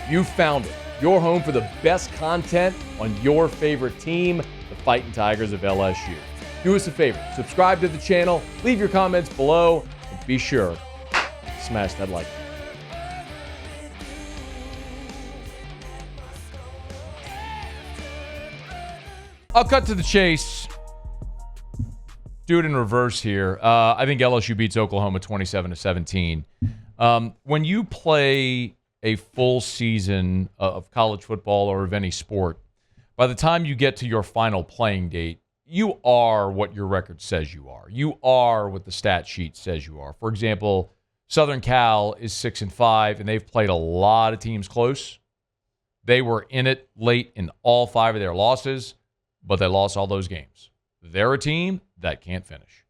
You found it. Your home for the best content on your favorite team, the Fighting Tigers of LSU. Do us a favor, subscribe to the channel, leave your comments below, and be sure to smash that like button. I'll cut to the chase. Do it in reverse here. I think LSU beats Oklahoma 27-17. When you play a full season of college football or of any sport, by the time you get to your final playing date, you are what your record says you are. You are what the stat sheet says you are. For example, Southern Cal is 6-5, and they've played a lot of teams close. They were in it late in all 5 of their losses, but they lost all those games. They're a team that can't finish.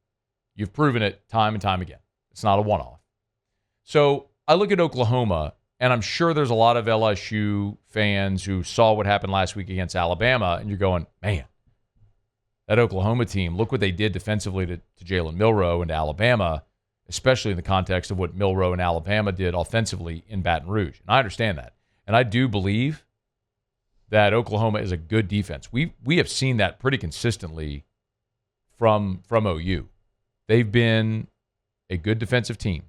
You've proven it time and time again. It's not a one-off. So I look at Oklahoma, and I'm sure there's a lot of LSU fans who saw what happened last week against Alabama, and you're going, man, that Oklahoma team, look what they did defensively to Jalen Milroe and to Alabama, especially in the context of what Milroe and Alabama did offensively in Baton Rouge. And I understand that. And I do believe that Oklahoma is a good defense. We have seen that pretty consistently from OU. They've been a good defensive team.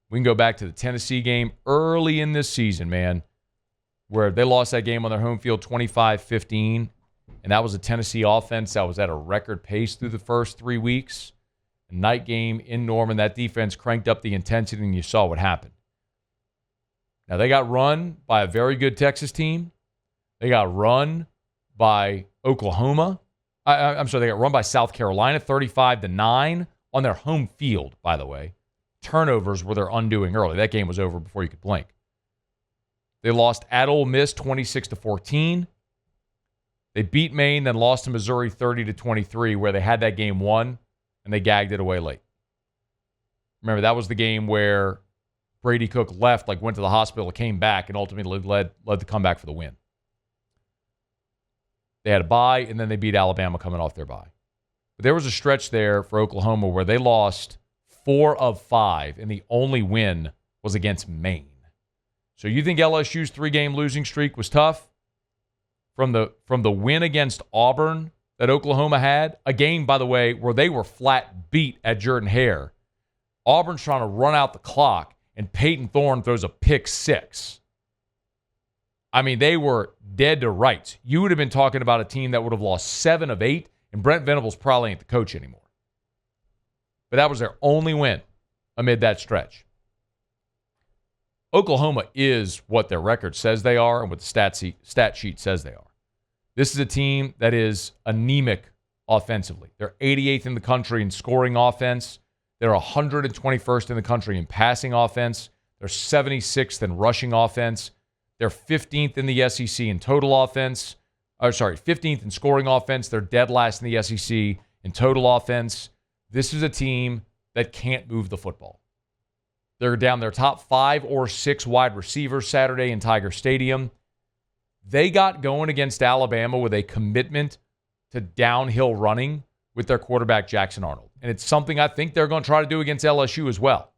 We can go back to the Tennessee game early in this season, man, where they lost that game on their home field 25-15. And that was a Tennessee offense that was at a record pace through the first 3 weeks. A night game in Norman, that defense cranked up the intensity, and you saw what happened. Now, they got run by a very good Texas team. They got run by Oklahoma. I'm sorry, they got run by South Carolina 35-9 on their home field, by the way. Turnovers were their undoing early. That game was over before you could blink. They lost at Ole Miss 26-14. They beat Maine, then lost to Missouri 30-23, where they had that game won, and they gagged it away late. Remember, that was the game where Brady Cook left, went to the hospital, came back, and ultimately led the comeback for the win. They had a bye, and then they beat Alabama coming off their bye. But there was a stretch there for Oklahoma where they lost 4 of 5, and the only win was against Maine. So you think LSU's 3-game losing streak was tough? From the win against Auburn that Oklahoma had, a game, by the way, where they were flat beat at Jordan-Hare. Auburn's trying to run out the clock, and Peyton Thorne throws a pick 6. I mean, they were dead to rights. You would have been talking about a team that would have lost 7 of 8, and Brent Venables probably ain't the coach anymore. But that was their only win amid that stretch. Oklahoma is what their record says they are and what the stat sheet says they are. This is a team that is anemic offensively. They're 88th in the country in scoring offense. They're 121st in the country in passing offense. They're 76th in rushing offense. They're 15th in the SEC in total offense. 15th in scoring offense. They're dead last in the SEC in total offense. This is a team that can't move the football. They're down their top 5 or 6 wide receivers Saturday in Tiger Stadium. They got going against Alabama with a commitment to downhill running with their quarterback, Jackson Arnold. And it's something I think they're going to try to do against LSU as well.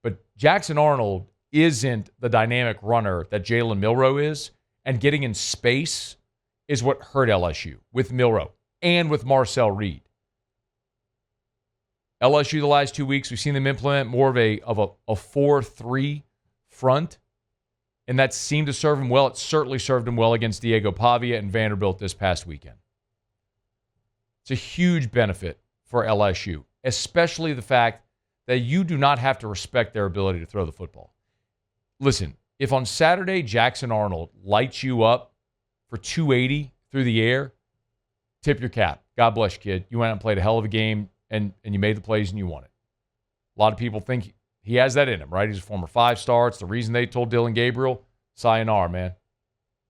But Jackson Arnold isn't the dynamic runner that Jalen Milroe is, and getting in space is what hurt LSU with Milroe and with Marcel Reed. LSU the last 2 weeks, we've seen them implement more of a 4-3 front, and that seemed to serve them well. It certainly served them well against Diego Pavia and Vanderbilt this past weekend. It's a huge benefit for LSU, especially the fact that you do not have to respect their ability to throw the football. Listen, if on Saturday Jackson Arnold lights you up for 280 through the air, tip your cap. God bless you, kid. You went out and played a hell of a game. And you made the plays and you won it. A lot of people think he has that in him, right? He's a former 5-star. It's the reason they told Dylan Gabriel, sayonara, man.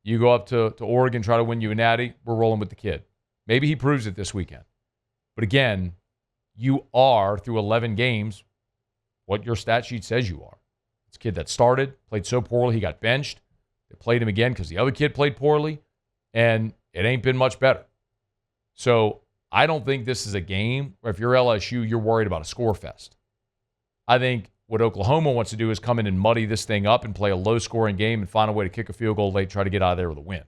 You go up to Oregon, try to win you a natty, we're rolling with the kid. Maybe he proves it this weekend. But again, you are, through 11 games, what your stat sheet says you are. It's a kid that started, played so poorly, he got benched. They played him again because the other kid played poorly, and it ain't been much better. So I don't think this is a game where if you're LSU, you're worried about a score fest. I think what Oklahoma wants to do is come in and muddy this thing up and play a low-scoring game and find a way to kick a field goal late, try to get out of there with a win.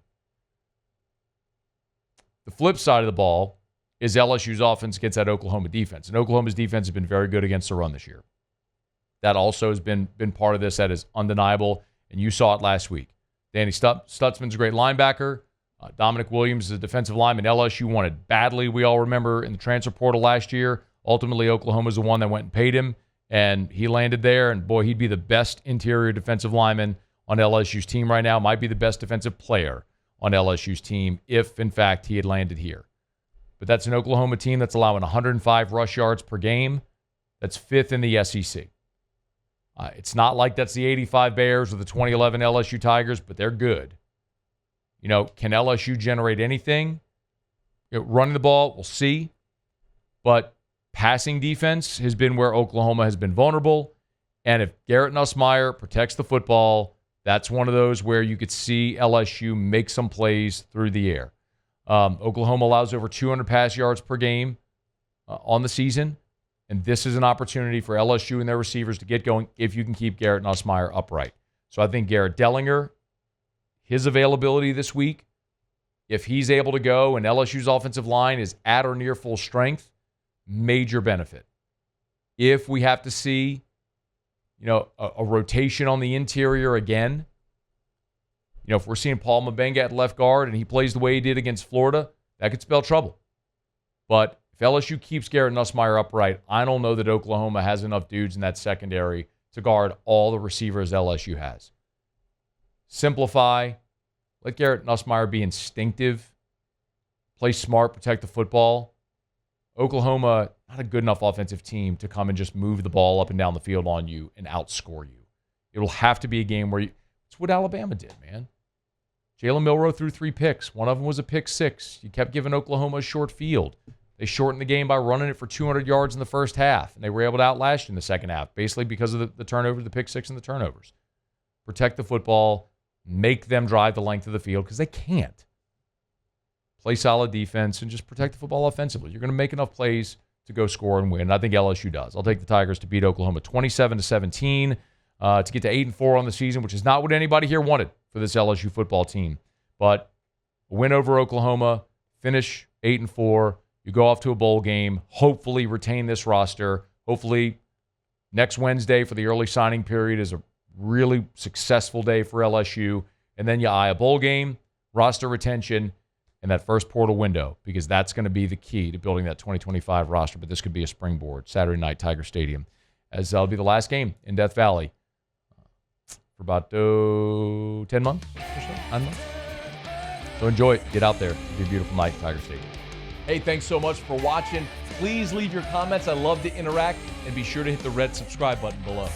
The flip side of the ball is LSU's offense against that Oklahoma defense. And Oklahoma's defense has been very good against the run this year. That also has been part of this. That is undeniable, and you saw it last week. Danny Stutzman's a great linebacker. Dominic Williams is a defensive lineman LSU wanted badly, we all remember, in the transfer portal last year. Ultimately, Oklahoma's the one that went and paid him, and he landed there. And, boy, he'd be the best interior defensive lineman on LSU's team right now. Might be the best defensive player on LSU's team if, in fact, he had landed here. But that's an Oklahoma team that's allowing 105 rush yards per game. That's fifth in the SEC. It's not like that's the 85 Bears or the 2011 LSU Tigers, but they're good. You know, can LSU generate anything? You know, running the ball, we'll see. But passing defense has been where Oklahoma has been vulnerable. And if Garrett Nussmeier protects the football, that's one of those where you could see LSU make some plays through the air. Oklahoma allows over 200 pass yards per game on the season. And this is an opportunity for LSU and their receivers to get going if you can keep Garrett Nussmeier upright. So I think Garrett Dellinger, his availability this week, if he's able to go and LSU's offensive line is at or near full strength, major benefit. If we have to see, you know, a rotation on the interior again, you know, if we're seeing Paul Mabenga at left guard and he plays the way he did against Florida, that could spell trouble. But if LSU keeps Garrett Nussmeier upright, I don't know that Oklahoma has enough dudes in that secondary to guard all the receivers LSU has. Simplify. Let Garrett Nussmeier be instinctive. Play smart, protect the football. Oklahoma, not a good enough offensive team to come and just move the ball up and down the field on you and outscore you. It'll have to be a game where it's what Alabama did, man. Jalen Milroe threw 3 picks. One of them was a pick 6. You kept giving Oklahoma a short field. They shortened the game by running it for 200 yards in the first half, and they were able to outlast you in the second half, basically because of the turnover, the pick 6 and the turnovers. Protect the football. Make them drive the length of the field because they can't. Play solid defense and just protect the football offensively. You're going to make enough plays to go score and win. And I think LSU does. I'll take the Tigers to beat Oklahoma 27-17 to get to 8-4 on the season, which is not what anybody here wanted for this LSU football team. But a win over Oklahoma, finish 8-4. You go off to a bowl game, hopefully retain this roster. Hopefully next Wednesday for the early signing period is a really successful day for LSU. And then you eye a bowl game, roster retention, and that first portal window, because that's going to be the key to building that 2025 roster. But this could be a springboard Saturday night, Tiger Stadium, as that'll be the last game in Death Valley for about 10 months or so, 9 months. So enjoy it. Get out there. It'll be a beautiful night at Tiger Stadium. Hey, thanks so much for watching. Please leave your comments. I love to interact. And be sure to hit the red subscribe button below.